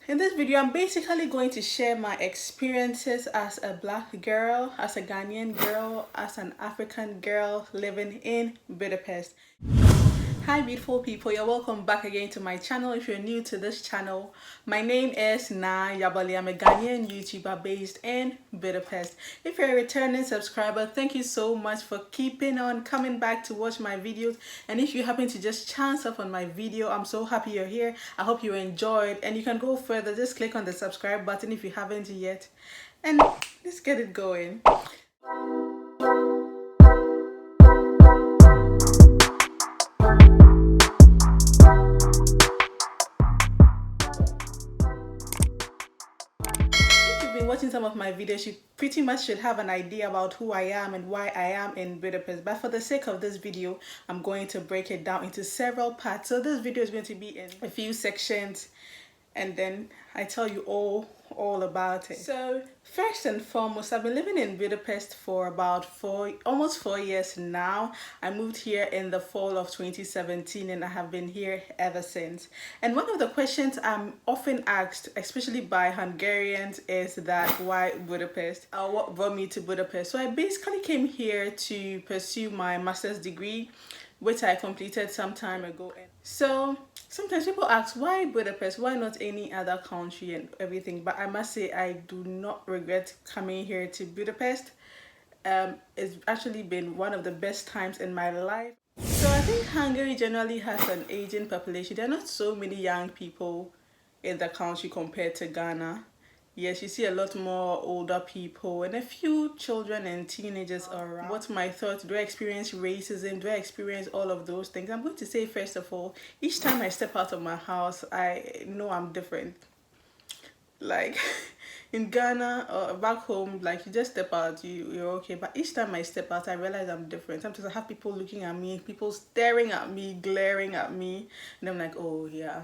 In this video, I'm basically going to share my experiences as a black girl, as a Ghanaian girl, as an African girl living in Budapest. Hi beautiful people, you're welcome back again to my channel. If you're new to this channel, my name is Na Yabali. I'm a Ghanaian YouTuber based in Budapest. If you're a returning subscriber, thank you so much for keeping on coming back to watch my videos. And if you happen to just chance up on my video, I'm so happy you're here. I hope you enjoyed, and you can go further. Just click on the subscribe button if you haven't yet, and let's get it going. Watching some of my videos, you pretty much should have an idea about who I am and why I am in Budapest, but for the sake of this video, I'm going to break it down into several parts. So this video is going to be in a few sections, and then I tell you all about it. So first and foremost, I've been living in Budapest for about almost 4 years now. I moved here in the fall of 2017 and I have been here ever since. And one of the questions I'm often asked, especially by Hungarians, is that why Budapest? What brought me to Budapest? So I basically came here to pursue my master's degree, which I completed some time ago. So sometimes people ask, why Budapest? Why not any other country and everything? But I must say, I do not regret coming here to Budapest. It's actually been one of the best times in my life. So I think Hungary generally has an aging population. There are not so many young people in the country compared to Ghana. Yes, you see a lot more older people and a few children and teenagers around. What's my thoughts? Do I experience racism? Do I experience all of those things? I'm going to say, first of all, each time I step out of my house, I know I'm different. Like in Ghana or back home, like you just step out, you're okay. But each time I step out, I realize I'm different. Sometimes I have people looking at me, people staring at me, glaring at me, and I'm like, oh yeah,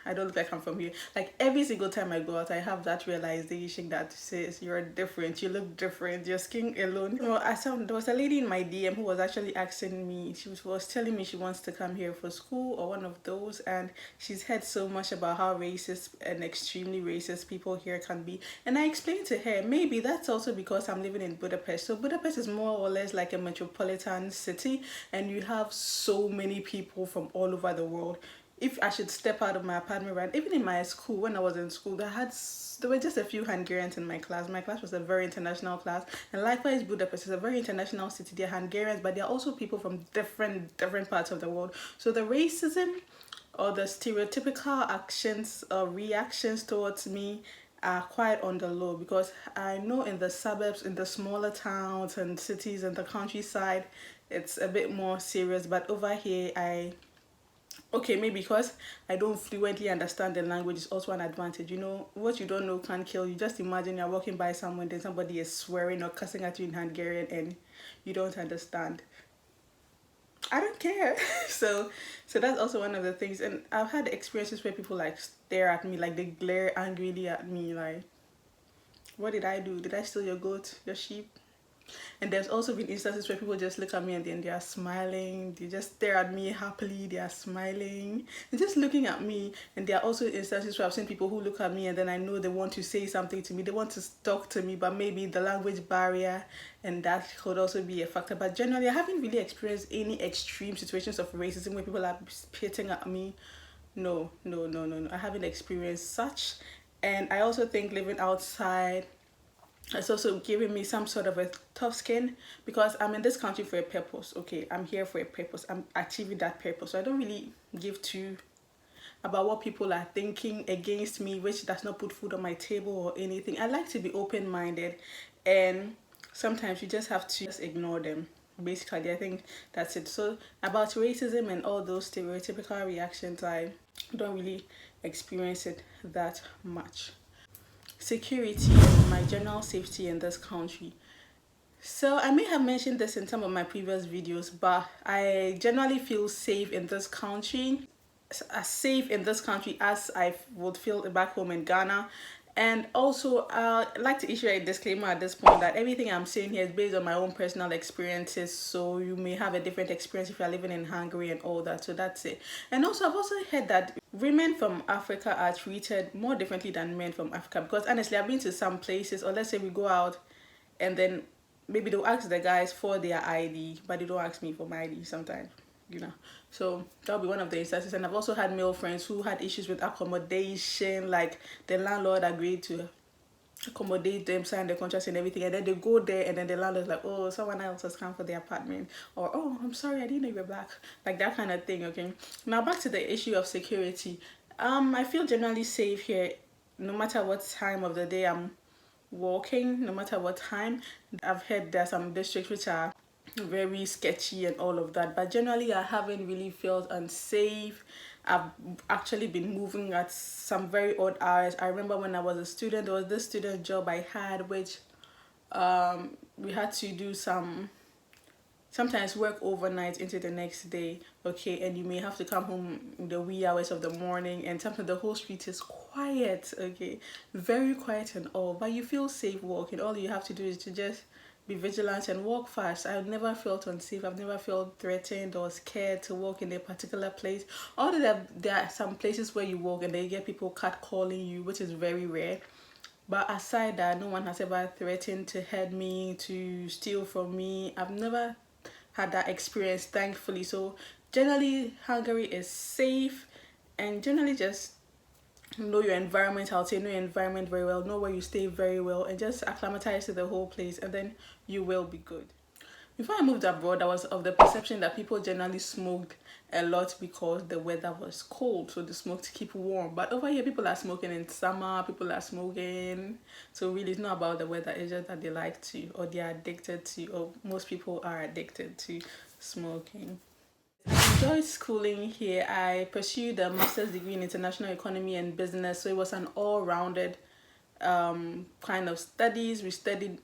I don't look like I'm from here. Like every single time I go out, I have that realization that says you're different, you look different, your skin alone. You know, there was a lady in my DM who was actually asking me, she was telling me she wants to come here for school or one of those, and she's heard so much about how racist and extremely racist people here can be. And I explained to her, maybe that's also because I'm living in Budapest. So Budapest is more or less like a metropolitan city, and you have so many people from all over the world. If I should step out of my apartment, right, even in my school, when I was in school, there were just a few Hungarians in my class. My class was a very international class, and likewise Budapest is a very international city. They're Hungarians, but they're also people from different parts of the world. So the racism or the stereotypical actions or reactions towards me are quite on the low, because I know in the suburbs, in the smaller towns and cities and the countryside, it's a bit more serious, but over here okay, maybe because I don't fluently understand the language is also an advantage. You know, what you don't know can kill you. Just imagine you're walking by someone, then somebody is swearing or cussing at you in Hungarian and you don't understand. I don't care. So that's also one of the things. And I've had experiences where people like stare at me, like they glare angrily at me, like, what did I do? Did I steal your goat, your sheep? And there's also been instances where people just look at me and then they are smiling, they just stare at me happily, they are smiling, they're just looking at me. And there are also instances where I've seen people who look at me and then I know they want to say something to me, they want to talk to me, but maybe the language barrier, and that could also be a factor. But generally, I haven't really experienced any extreme situations of racism where people are spitting at me. No, I haven't experienced such. And I also think living outside, it's also giving me some sort of a tough skin, because I'm in this country for a purpose. Okay, I'm here for a purpose, I'm achieving that purpose. So I don't really give two about what people are thinking against me, which does not put food on my table or anything. I like to be open-minded, and sometimes you just have to just ignore them. Basically, I think that's it. So about racism and all those stereotypical reactions, I don't really experience it that much. Security and my general safety in this country. So I may have mentioned this in some of my previous videos, but I generally feel safe in this country, as safe in this country as I would feel back home in Ghana. And also, I'd like to issue a disclaimer at this point that everything I'm saying here is based on my own personal experiences. So you may have a different experience if you're living in Hungary and all that. So that's it. And also, I've also heard that women from Africa are treated more differently than men from Africa. Because honestly, I've been to some places, or let's say we go out and then maybe they'll ask the guys for their ID, but they don't ask me for my ID sometimes, you know. So that'll be one of the instances. And I've also had male friends who had issues with accommodation, like the landlord agreed to accommodate them, sign the contracts and everything, and then they go there and then the landlord's like, oh, someone else has come for the apartment, or oh, I'm sorry, I didn't know you were back, like that kind of thing. Okay, now back to the issue of security. I feel generally safe here no matter what time of the day I'm walking, no matter what time. I've heard there are some districts which are very sketchy and all of that, but generally I haven't really felt unsafe. I've actually been moving at some very odd hours. I remember when I was a student, there was this student job I had which we had to do sometimes work overnight into the next day, okay, and you may have to come home in the wee hours of the morning, and sometimes the whole street is quiet, okay, very quiet and all, but you feel safe walking. All you have to do is to just be vigilant and walk fast. I've never felt unsafe. I've never felt threatened or scared to walk in a particular place. Although there are some places where you walk and they get people catcalling you, which is very rare. But aside that, no one has ever threatened to hurt me, to steal from me. I've never had that experience, thankfully. So generally Hungary is safe, and generally just know your environment. I'll say know your environment very well, know where you stay very well, and just acclimatize to the whole place, and then you will be good. Before I moved abroad, I was of the perception that people generally smoked a lot because the weather was cold, so they smoke to keep warm. But over here, people are smoking in summer, people are smoking. So really, it's not about the weather, it's just that they like to, or they are addicted to, or most people are addicted to smoking. I enjoyed schooling here. I pursued a master's degree in international economy and business, so it was an all-rounded kind of studies. We studied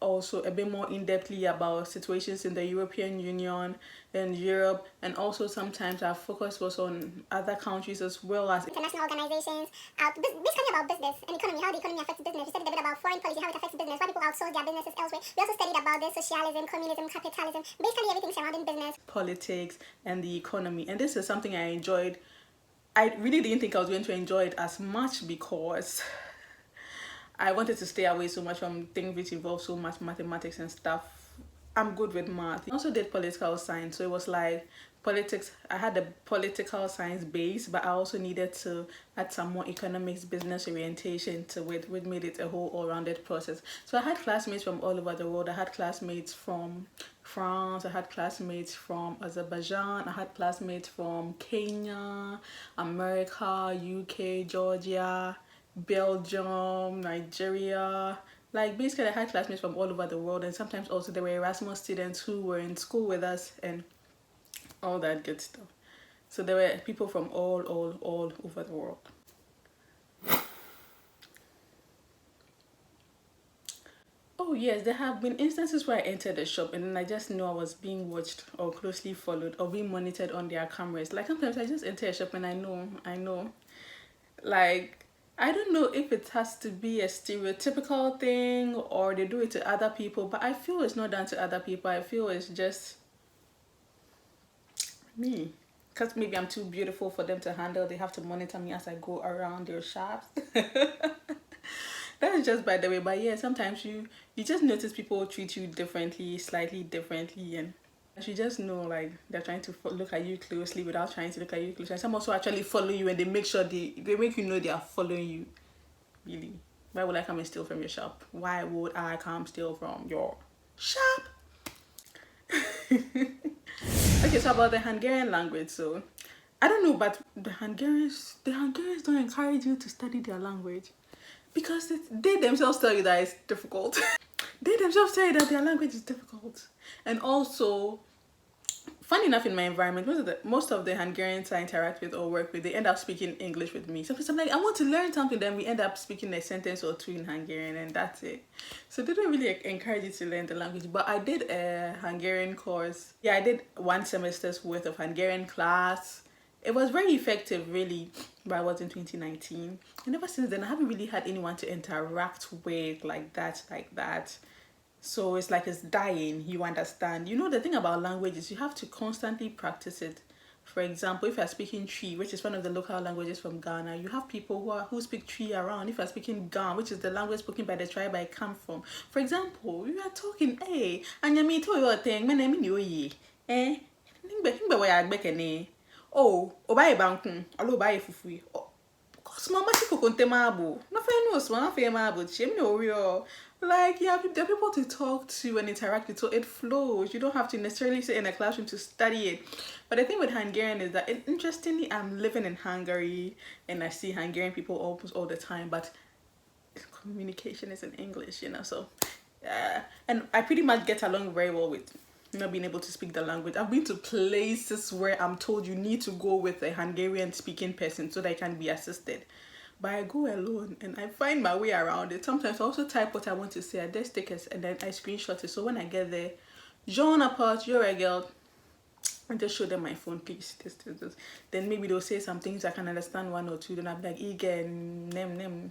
also a bit more in-depthly about situations in the European Union and Europe, and also sometimes our focus was on other countries as well as international organizations, basically about business and economy, how the economy affects business. We studied a bit about foreign policy, how it affects business, why people outsource their businesses elsewhere. We also studied about the socialism, communism, capitalism, basically everything surrounding business, politics, and the economy. And this is something I enjoyed. I really didn't think I was going to enjoy it as much because I wanted to stay away so much from things which involve so much mathematics and stuff. I'm good with math. I also did political science, so it was like politics. I had a political science base, but I also needed to add some more economics, business orientation to it, which made it a whole all-rounded process. So I had classmates from all over the world. I had classmates from France, I had classmates from Azerbaijan, I had classmates from Kenya, America, UK, Georgia, Belgium, Nigeria. Like basically I had classmates from all over the world, and sometimes also there were Erasmus students who were in school with us and all that good stuff. So there were people from all over the world. Oh yes, there have been instances where I entered a shop and then I just know I was being watched or closely followed or being monitored on their cameras. Like sometimes I just enter a shop and I know. Like I don't know if it has to be a stereotypical thing or they do it to other people, but I feel it's not done to other people. I feel it's just me. Because maybe I'm too beautiful for them to handle. They have to monitor me as I go around their shops. That's just by the way. But yeah, sometimes you just notice people treat you differently, slightly differently, and you just know like they're trying to look at you closely without trying to look at you closely. And some also actually follow you and they make sure they make you know they are following you. Really, why would I come and steal from your shop? Why would I come steal from your shop? Okay, so about the Hungarian language. So I don't know, but the Hungarians don't encourage you to study their language because they themselves tell you that it's difficult. They themselves tell you that their language is difficult. And also, funny enough, in my environment, most of the Hungarians I interact with or work with, they end up speaking English with me. Sometimes I'm like, I want to learn something, then we end up speaking a sentence or two in Hungarian, and that's it. So they don't really encourage you to learn the language. But I did a Hungarian course. Yeah, I did 1 semester's worth of Hungarian class, it was very effective, really, but I was in 2019. And ever since then, I haven't really had anyone to interact with like that. So it's like it's dying, you understand. You know, the thing about language is you have to constantly practice it. For example, if you're speaking Tree, which is one of the local languages from Ghana, you have people who speak Tree around. If you're speaking Gan, which is the language spoken by the tribe I come from. For example, you are talking, hey, and you mean to your thing, my name is eh? Oh, obaye bankun, alo obaye fufui. Small machiko konte mabo. No fe no small fe mabo. Chim no real. Like, yeah, there are people to talk to and interact with, so it flows. You don't have to necessarily sit in a classroom to study it. But the thing with Hungarian is that, interestingly, I'm living in Hungary and I see Hungarian people almost all the time, but communication is in English, you know, so and I pretty much get along very well with not being able to speak the language. I've been to places where I'm told you need to go with a Hungarian speaking person so that I can be assisted. But I go alone and I find my way around it. Sometimes I also type what I want to say, I just take it and then I screenshot it. So when I get there, Jean apart, you're a girl, and just show them my phone, please. This. Then maybe they'll say some things I can understand one or two. Then I'm like, igen, nem.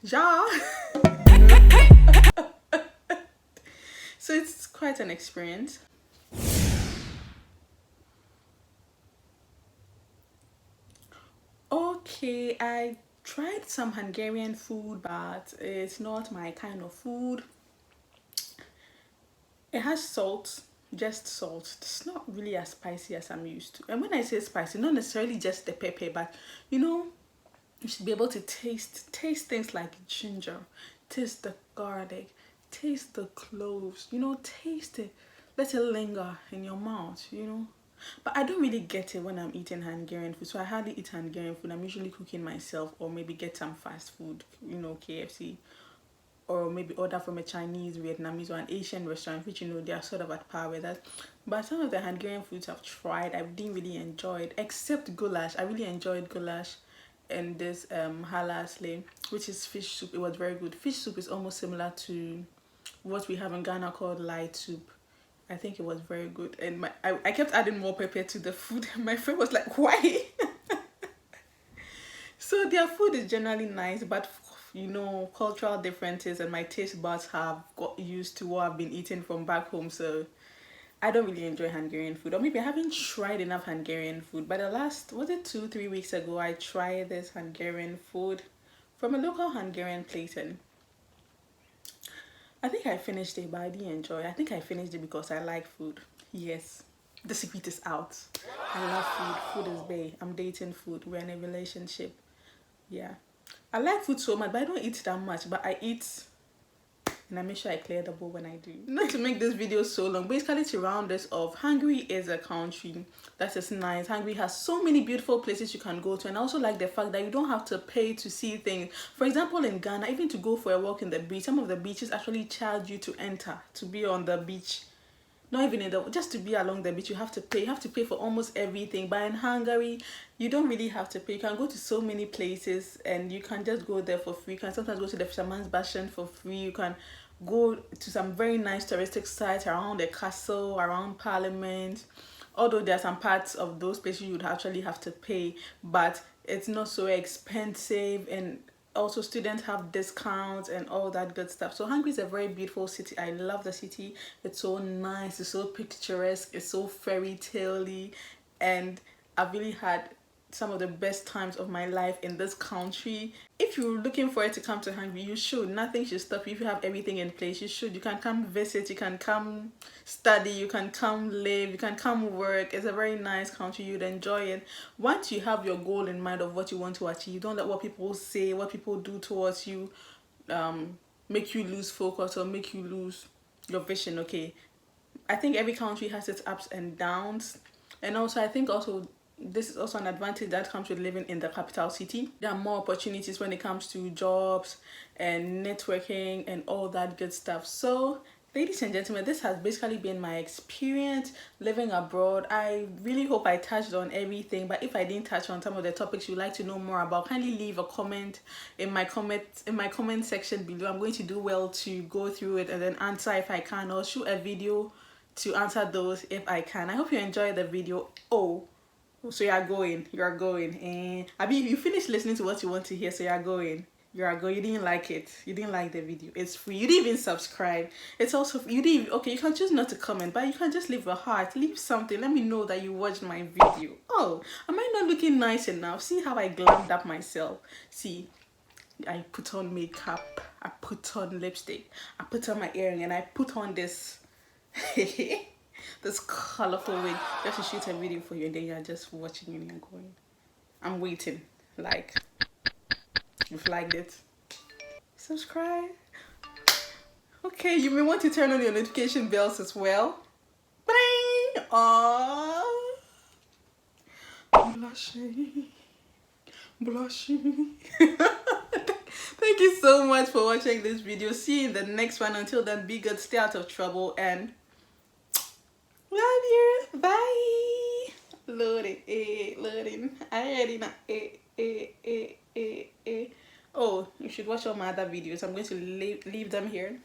Ja. So it's quite an experience. Okay, I tried some Hungarian food, but it's not my kind of food. It has salt, just salt. It's not really as spicy as I'm used to. And when I say spicy, not necessarily just the pepper, but you know, you should be able to taste things like ginger, taste the garlic, taste the cloves, you know, taste it. Let it linger in your mouth, you know. But I don't really get it when I'm eating Hungarian food. So I hardly eat Hungarian food. I'm usually cooking myself or maybe get some fast food, you know, KFC. Or maybe order from a Chinese, Vietnamese, or an Asian restaurant, which, you know, they are sort of at par with that. But some of the Hungarian foods I've tried, I didn't really enjoy it, except goulash. I really enjoyed goulash and this halasle, which is fish soup. It was very good. Fish soup is almost similar to what we have in Ghana called light soup. I think it was very good. And I kept adding more pepper to the food. And my friend was like, why? So their food is generally nice, but you know, cultural differences and my taste buds have got used to what I've been eating from back home. So I don't really enjoy Hungarian food, or maybe I haven't tried enough Hungarian food. But the last, was it 2-3 weeks ago, I tried this Hungarian food from a local Hungarian place, and I think I finished it, but I didn't enjoy it. I think I finished it because I like food. Yes, the secret is out. I love food. Food is bae. I'm dating food. We're in a relationship. Yeah. I like food so much, but I don't eat that much. But I eat, and I make sure I clear the bowl when I do. Not to make this video so long, basically to round this off, Hungary is a country that is nice. Hungary has so many beautiful places you can go to, and I also like the fact that you don't have to pay to see things. For example, in Ghana, even to go for a walk in the beach, some of the beaches actually charge you to enter, to be on the beach. Not even in the, just to be along the beach, you have to pay. You have to pay for almost everything. But in Hungary, you don't really have to pay. You can go to so many places and you can just go there for free. You can sometimes go to the Fisherman's Bastion for free. You can go to some very nice touristic sites around the castle, around Parliament. Although there are some parts of those places you would actually have to pay, but it's not so expensive, and also students have discounts and all that good stuff. So Hungary is a very beautiful city. I love the city. It's so nice, it's so picturesque, it's so fairy tale-y, and I've really had some of the best times of my life in this country. If you're looking for it to come to Hungary, you should. Nothing should stop you. If you have everything in place, you should. You can come visit, you can come study, you can come live, you can come work. It's a very nice country. You'd enjoy it. Once you have your goal in mind of what you want to achieve, don't let what people say, what people do towards you make you lose focus or make you lose your vision. Okay, I think every country has its ups and downs, and also I think also this is also an advantage that comes with living in the capital city. There are more opportunities when it comes to jobs and networking and all that good stuff. So ladies and gentlemen, this has basically been my experience living abroad. I really hope I touched on everything, but if I didn't touch on some of the topics you'd like to know more about, kindly leave a comment in my comment section below. I'm going to do well to go through it and then answer if I can, or shoot a video to answer those if I can. I hope you enjoyed the video. Oh, So you are going, and Abby, you finished listening to what you want to hear, so you are going. You are going. You didn't like it. You didn't like the video. It's free. You didn't even subscribe. It's also you didn't even, okay. You can choose not to comment, but you can just leave a heart, leave something. Let me know that you watched my video. Oh, am I not looking nice enough? See how I glammed up myself. See, I put on makeup. I put on lipstick. I put on my earring, and I put on this. This colorful wig just to shoot a video for you, and then you're just watching and you're going, I'm waiting. Like, you've liked it, subscribe. Okay, you may want to turn on your notification bells as well. Bang! Aww. Blushing. Thank you so much for watching this video. See you in the next one. Until then, be good, stay out of trouble, and love you. Bye. Loading. Loading. I already know. Oh, you should watch all my other videos. I'm going to leave them here.